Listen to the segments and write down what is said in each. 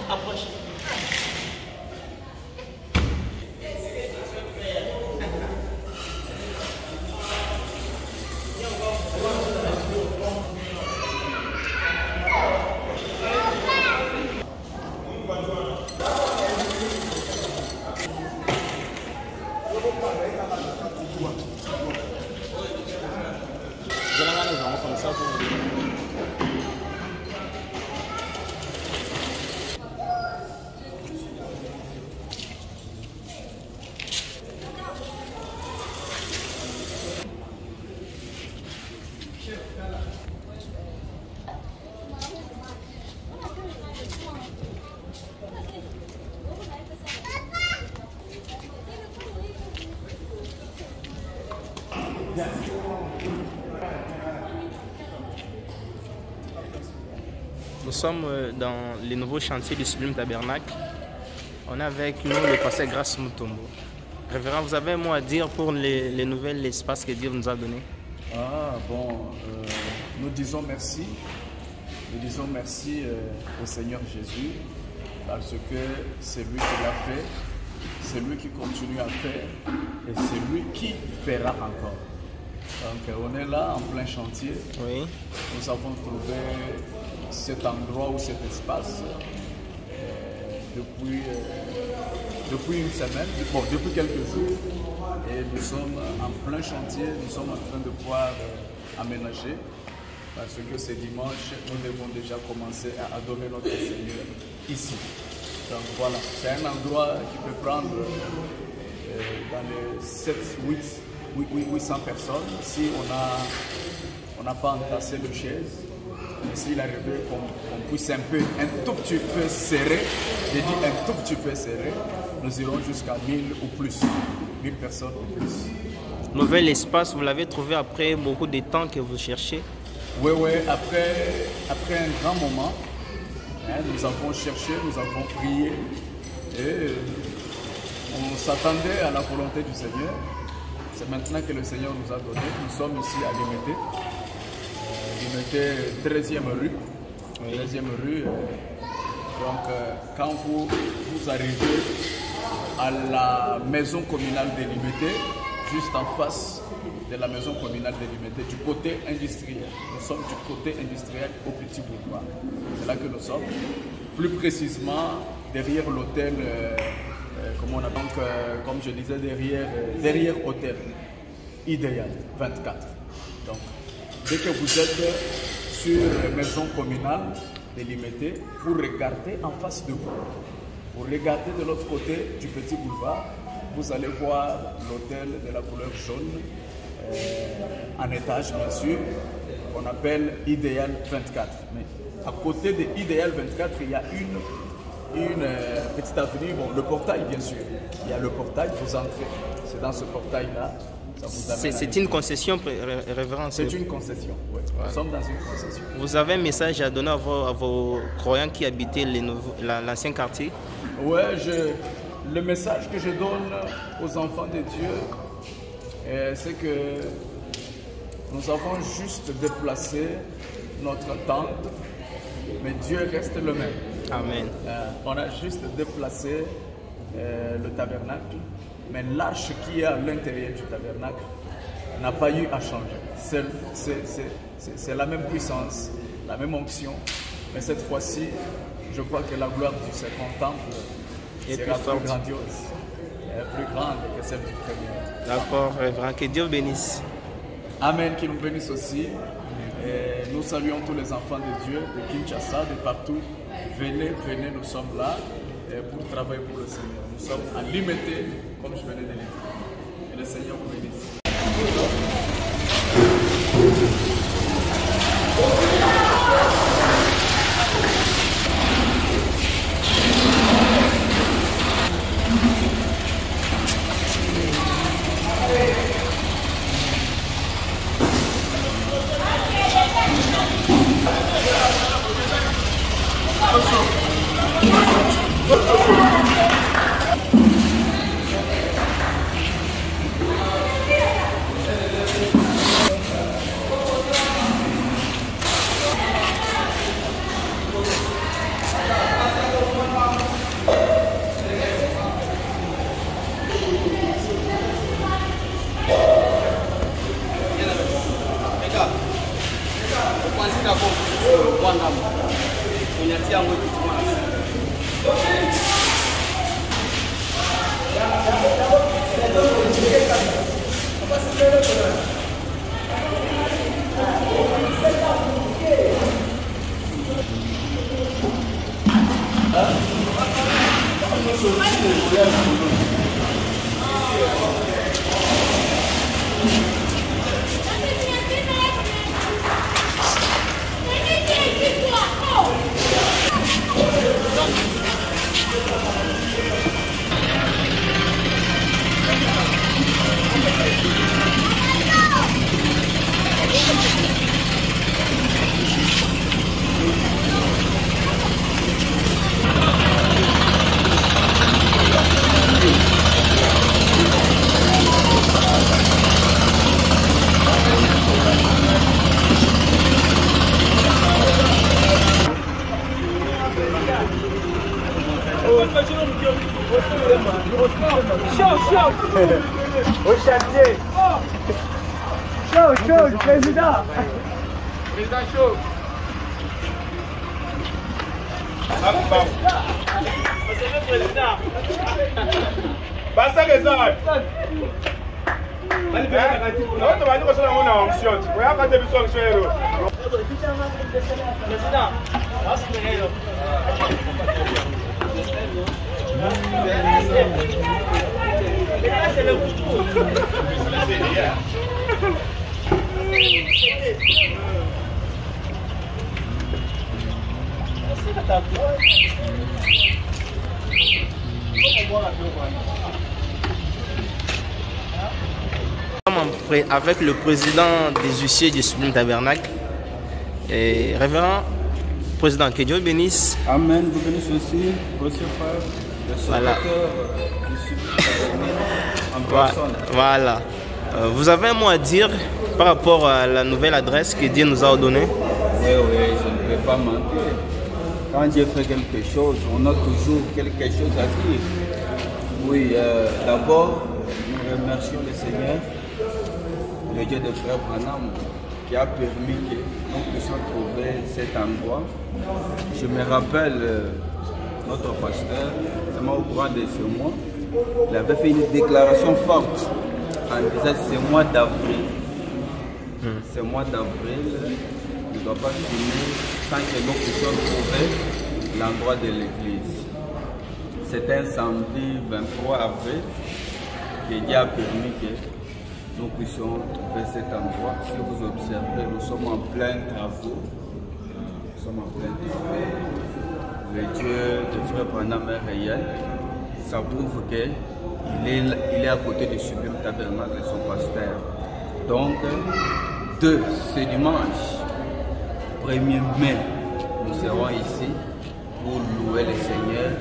Approche. Nous sommes dans les nouveaux chantiers du Sublime Tabernacle. On a avec nous le pasteur Grace Mutombo. Révérend, vous avez un mot à dire pour les nouvelles espaces que Dieu nous a donnés? Nous disons merci. Nous disons merci au Seigneur Jésus parce que c'est lui qui l'a fait, c'est lui qui continue à faire et c'est lui qui fera encore. Donc on est là en plein chantier. Oui. Nous avons trouvé cet endroit ou cet espace depuis une semaine, depuis quelques jours. Et nous sommes en plein chantier, nous sommes en train de pouvoir aménager. Parce que ce dimanche, nous devons déjà commencer à adorer notre Seigneur ici. Donc voilà, c'est un endroit qui peut prendre dans les 800 personnes. Si on n'a pas entassé de chaises, s'il arrivait qu'on puisse un tout petit peu serrer, j'ai dit un tout petit peu serré, nous irons jusqu'à 1000 ou plus, 1000 personnes ou plus. Nouvel espace, vous l'avez trouvé après beaucoup de temps que vous cherchez? Oui, après un grand moment, nous avons cherché, nous avons prié et on s'attendait à la volonté du Seigneur. C'est maintenant que le Seigneur nous a donné. Nous sommes ici à Limété, 13e rue. Oui. 13e rue. Donc, quand vous arrivez à la maison communale de Limété, juste en face de la maison communale de Limété, du côté industriel. Nous sommes du côté industriel au Petit Boulevard. C'est là que nous sommes. Plus précisément, derrière l'hôtel, comme je disais, derrière hôtel Idéal 24. Donc, dès que vous êtes sur la maison communale de Limété, vous regardez en face de vous. Vous regardez de l'autre côté du Petit Boulevard, vous allez voir l'hôtel de la couleur jaune, en étage bien sûr, qu'on appelle Idéal 24. Mais à côté de Idéal 24, il y a une petite avenue, le portail bien sûr. Il y a le portail, vous entrez, c'est dans ce portail-là. C'est une concession, révérend? C'est une concession, oui. Ouais. Nous sommes dans une concession. Vous avez un message à donner à vos croyants qui habitaient l'ancien quartier? Oui, le message que je donne aux enfants de Dieu, c'est que nous avons juste déplacé notre tente, mais Dieu reste le même. Amen. On a juste déplacé le tabernacle, mais l'arche qui est à l'intérieur du tabernacle n'a pas eu à changer. C'est la même puissance, la même onction, mais cette fois-ci, je crois que la gloire du second temple sera plus grandiose, plus grande que celle du premier. D'accord, révérend. Que Dieu bénisse. Amen, qu'il nous bénisse aussi. Et nous saluons tous les enfants de Dieu, de Kinshasa, de partout. Venez, nous sommes là pour travailler pour le Seigneur. Nous sommes à Limété, comme je venais de le dire. Et le Seigneur vous bénisse. Au chantier. Chaud, président. Président chaud. Basta rezard. Não vai não só na opção. Vai a fazer opção cheiro. Presidente. Nossa, menino. Avec le président des huissiers du Sublime Tabernacle, et révérend président, que Dieu bénisse. Amen, vous bénissez aussi, votre frère, le secrétaire du Sublime Tabernacle en personne. Voilà. Vous avez un mot à dire par rapport à la nouvelle adresse que Dieu nous a donnée? Oui, je ne peux pas mentir. Quand Dieu fait quelque chose, on a toujours quelque chose à dire. Oui, d'abord, nous remercions le Seigneur, le Dieu de Frère Branham, qui a permis que nous puissions trouver cet endroit. Je me rappelle, notre pasteur, au courant de ce mois, il avait fait une déclaration forte en disant ce mois d'avril. Ce mois d'avril ne doit pas finir sans que nous puissions trouver l'endroit de l'église. C'était un samedi 23 avril que Dieu a permis que nous puissions trouver cet endroit. Si vous observez, nous sommes en plein travaux. Nous sommes en plein travaux. Le Dieu de Frère Branham est réel. Ça prouve qu'il est à côté du Sublime Tabernacle de son pasteur. Donc, ce dimanche, 1er mai, nous serons ici pour louer le Seigneur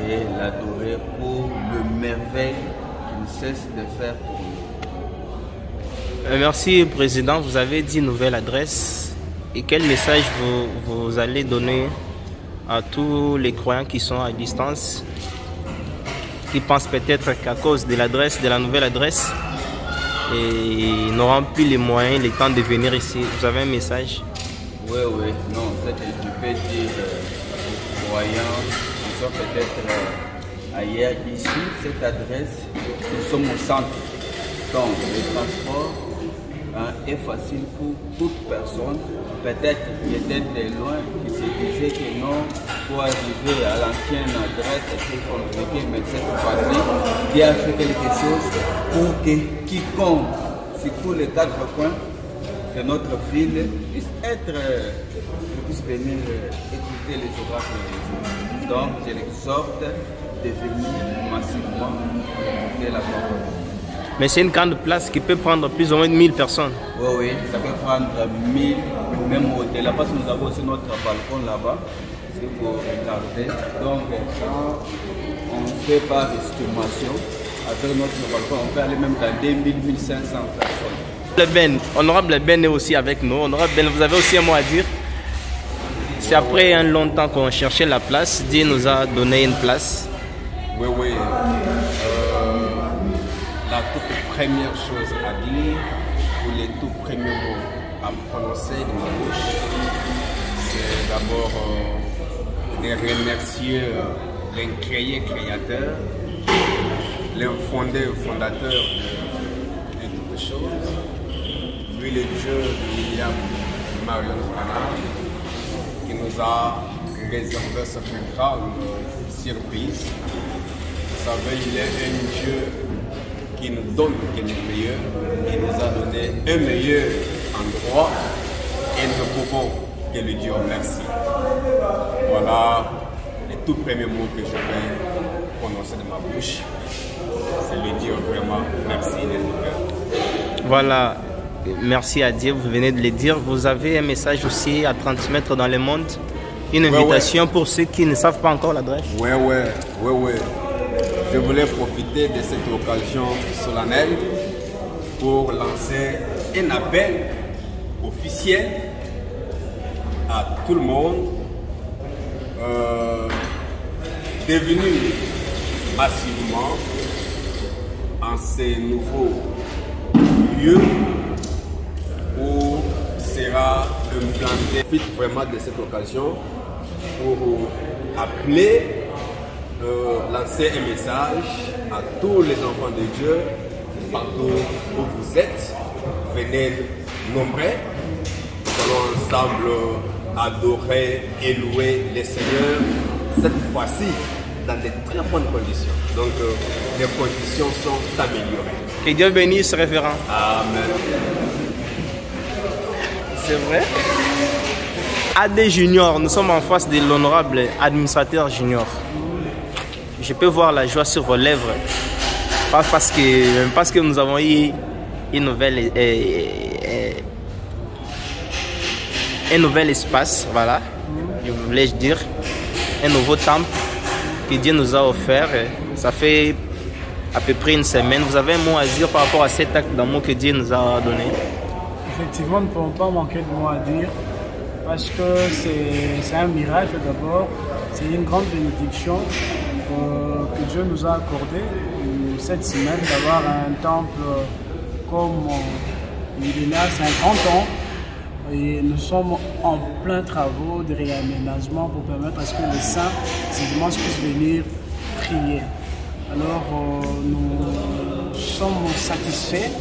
et l'adorer pour le merveille qu'il ne cesse de faire pour nous. Merci, Président. Vous avez dit nouvelle adresse. Et quel message vous allez donner à tous les croyants qui sont à distance, qui pensent peut-être qu'à cause de l'adresse, de la nouvelle adresse, et n'auront plus les moyens, le temps de venir ici? Vous avez un message? Oui, non, c'est que je peux dire aux croyants qui sont peut-être ailleurs ici, cette adresse, nous sommes au centre. Donc, le transport est facile pour toute personne. Peut-être qui était de loin, qui se disait que non, pour arriver à l'ancienne adresse, c'est compliqué, mais cette fois-ci, Dieu a fait quelque chose pour que quiconque, surtout les 4 coins de notre ville, puisse venir écouter les oracles de Dieu. Donc, je l'exhorte de venir massivement écouter la parole. Mais c'est une grande place qui peut prendre plus ou moins 1000 personnes. Oui, ça peut prendre 1000, même au-delà, parce que nous avons aussi notre balcon là-bas, si vous regardez. Donc, quand on fait par estimation, avec notre balcon, on peut aller même dans 2000, 1500 personnes. Le Ben, Honorable Ben est aussi avec nous. Honorable Ben, vous avez aussi un mot à dire? C'est après un long temps qu'on cherchait la place, Dieu nous a donné une place. Oui. La toute première chose à dire, ou les tout premiers mots à prononcer de ma bouche, c'est d'abord de remercier créateur, le fondateur de toutes les choses, lui le Dieu de William Marion Branham, qui nous a réservé cette grande surprise. Vous savez, il est un Dieu qui nous donne le meilleur, qui nous a donné un meilleur endroit et nous pouvons que lui dire merci. Voilà les tout premiers mots que je vais prononcer de ma bouche. C'est lui dire vraiment merci de tout cœur. Voilà, merci à Dieu, vous venez de le dire. Vous avez un message aussi à transmettre dans le monde, une invitation pour ceux qui ne savent pas encore l'adresse. Oui. Je voulais profiter de cette occasion solennelle pour lancer un appel officiel à tout le monde de venir massivement en ces nouveaux lieux où sera implanté. Je profite vraiment de cette occasion pour appeler, lancer un message à tous les enfants de Dieu, partout où vous êtes. Venez nombreux, nous allons ensemble adorer et louer les Seigneurs, cette fois-ci dans de très bonnes conditions. Donc les conditions sont améliorées. Que Dieu bénisse, révérend. Amen. C'est vrai. AD Junior, nous sommes en face de l'honorable administrateur Junior. Je peux voir la joie sur vos lèvres. Pas parce que nous avons eu un nouvel espace, voilà, je voulais dire, un nouveau temple que Dieu nous a offert. Ça fait à peu près une semaine. Vous avez un mot à dire par rapport à cet acte d'amour que Dieu nous a donné? Effectivement, nous ne pouvons pas manquer de mots à dire parce que c'est un miracle d'abord, c'est une grande bénédiction que Dieu nous a accordé cette semaine d'avoir un temple comme il est là, 50 ans. Et nous sommes en plein travaux de réaménagement pour permettre à ce que les saints ce dimanche puissent venir prier. Alors nous sommes satisfaits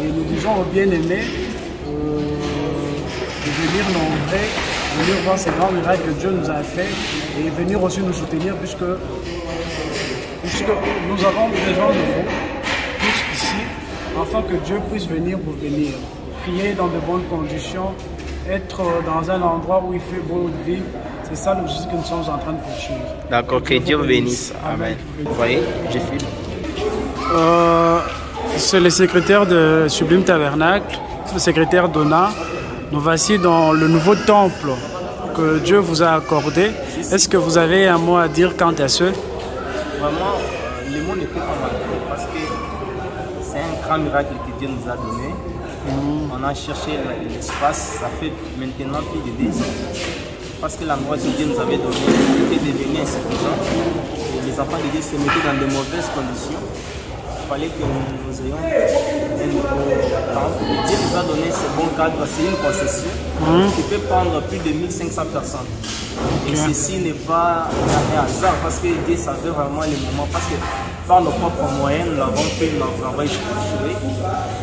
et nous disons aux bien-aimés de venir nombreux, venir voir ces grands miracles que Dieu nous a fait et venir aussi nous soutenir puisque nous avons besoin de vous tous ici afin que Dieu puisse venir pour venir. Prier dans de bonnes conditions, être dans un endroit où il fait beau de vivre, c'est ça l'objectif que nous sommes en train de poursuivre. D'accord, que Dieu vous bénisse. Amen. Vous voyez, je filme. C'est le secrétaire de Sublime Tabernacle, le secrétaire Donna. Nous voici dans le nouveau temple que Dieu vous a accordé. Est-ce que vous avez un mot à dire quant à ce? Vraiment, les mots ne peuvent pas manquer parce que c'est un grand miracle que Dieu nous a donné. On a cherché l'espace, ça fait maintenant plus de 2 ans. Parce que l'endroit que Dieu nous avait donné était devenu insuffisant. Les enfants de Dieu se mettaient dans de mauvaises conditions. Il fallait que nous ayons un nouveau temple. Dieu nous a donné ce bon cadre, c'est une concession qui peut prendre plus de 1500 personnes. Et ceci n'est pas un hasard parce que Dieu savait vraiment les moments. Parce que par nos propres moyens, nous l'avons fait, nous l'avons échoué.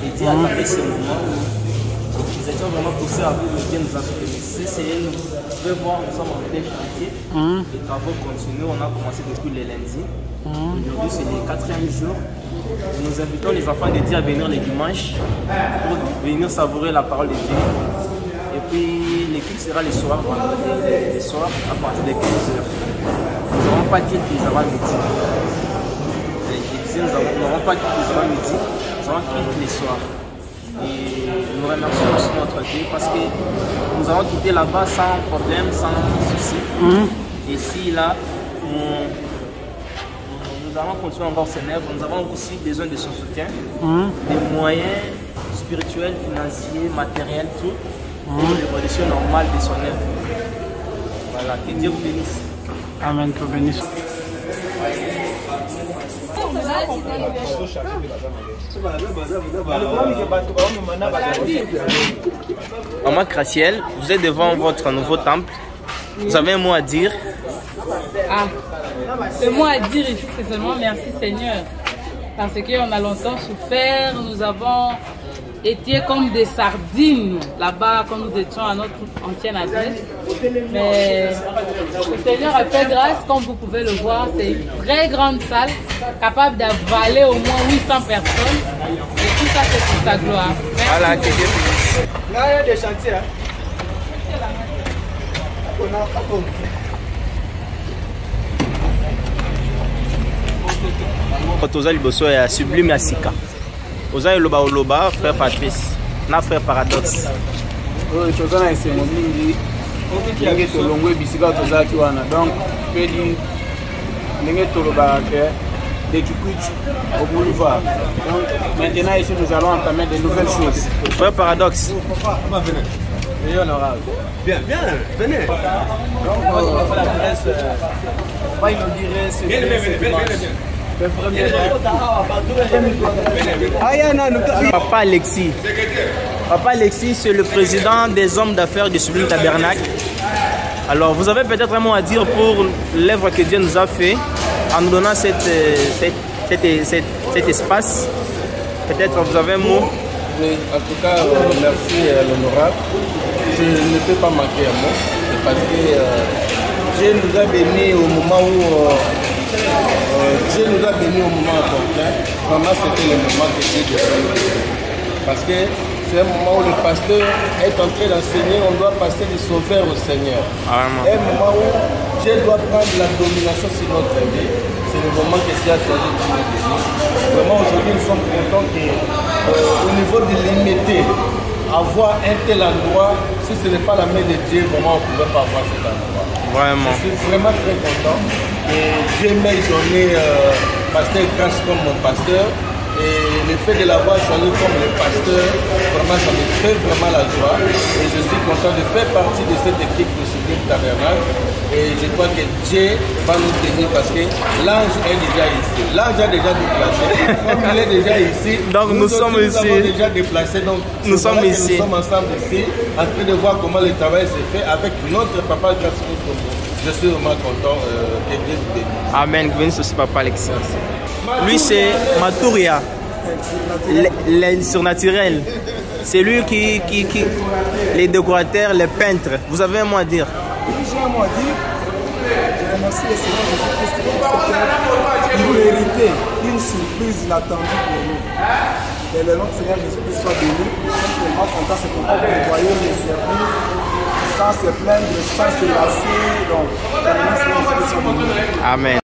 Et Dieu a gardé ce moment où nous étions vraiment poussés à bout, Dieu nous a soutenus. Nous pouvons voir, nous sommes en plein chantier. Les travaux continuent, on a commencé depuis le lundi. Aujourd'hui, c'est le 4e jour. Nous invitons les enfants de Dieu à venir les dimanches pour venir savourer la parole de Dieu. Et puis, l'équipe sera le soir, vendredi, le soir, à partir de 15h. Nous n'aurons pas dit qu'ils avant midi. Nous n'aurons pas dit qu'ils avant midi, nous aurons quitté les soirs. Et nous remercions aussi notre Dieu parce que nous avons quitté là-bas sans problème, sans souci. Et ici, là, nous allons continuer encore ses œuvres. Nous avons aussi besoin de son soutien, des moyens spirituels, financiers, matériels, tout, pour l'évolution normale de son œuvre. Voilà, que Dieu vous bénisse. Amen, que bénisse. Maman Gracielle, vous êtes devant votre nouveau temple. Vous avez un mot à dire? Ah, le mot à dire ici, c'est seulement merci Seigneur. Parce qu'on a longtemps souffert, nous avons été comme des sardines là-bas quand nous étions à notre ancienne adresse. Mais le Seigneur a fait grâce, comme vous pouvez le voir, c'est une très grande salle, capable d'avaler au moins 800 personnes. Et tout ça, c'est pour sa gloire. Voilà, il y a des chantiers. Toza liboso ya Sublime ya sika. Oza loba oloba frère Patrice na frère Paradoxe. Oui, toza na esengo mingi. Ndenge tolongwe bisika tozalaki wana. Donc pedi ndenge tolobaka ke de Kikwiti au boulevard. Donc maintenant ici nous allons entamer de nouvelles choses. Frère Paradoxe. Oui, honorable. Bien, venez. Donc on va l'adresse, on va inaugurer ce Papa Alexis. Papa Alexis, c'est le président des hommes d'affaires du Sublime Tabernacle. Alors, vous avez peut-être un mot à dire pour l'œuvre que Dieu nous a fait en nous donnant cet espace. Peut-être vous avez un mot. Oui, en tout cas, merci l'honorable. Je ne peux pas manquer un mot parce que Dieu nous a bénis au moment où Dieu nous a bénis au moment opportun. Vraiment, c'était le moment que Dieu devait nous bénir. Parce que c'est un moment où le pasteur est en train d'enseigner, on doit passer du sauveur au Seigneur. C'est un moment où Dieu doit prendre la domination sur notre vie. C'est le moment que Dieu a choisi de nous bénir. Vraiment, aujourd'hui, nous sommes contents qu'au niveau de l'immédiat, avoir un tel endroit, si ce n'est pas la main de Dieu, vraiment, on ne pouvait pas avoir cet endroit. Vraiment. Je suis vraiment très content. Et Dieu m'a donné pasteur Grasse comme mon pasteur. Et le fait de l'avoir choisi comme le pasteur, vraiment, ça me fait vraiment la joie. Et je suis content de faire partie de cette équipe de Sublime Tabernacle. Et je crois que Dieu va nous bénir parce que l'ange est déjà ici. L'ange a déjà déplacé. Comme il est déjà ici, donc nous sommes ici. Nous avons déjà déplacé. Donc nous sommes ici. Nous sommes ensemble ici, en train de voir comment le travail se fait avec notre papa Grasse Mutombo. Je suis vraiment content que Dieu nous bénisse. Amen. Bénis aussi papa Alexis. Lui c'est Matouria, le surnaturel. C'est lui qui les décorateurs, les peintres. Vous avez un mot à dire? J'ai un mot à dire. Je remercie le Seigneur Jésus-Christ pour nous hériter une surprise inattendue pour nous. Et le nom du Seigneur Jésus-Christ soit béni. Nous sommes tellement contents, c'est content de nous voyer, de servir, sans se plaindre, sans se lasser. Donc, le nom du Seigneur Jésus-Christ soit béni. Amen.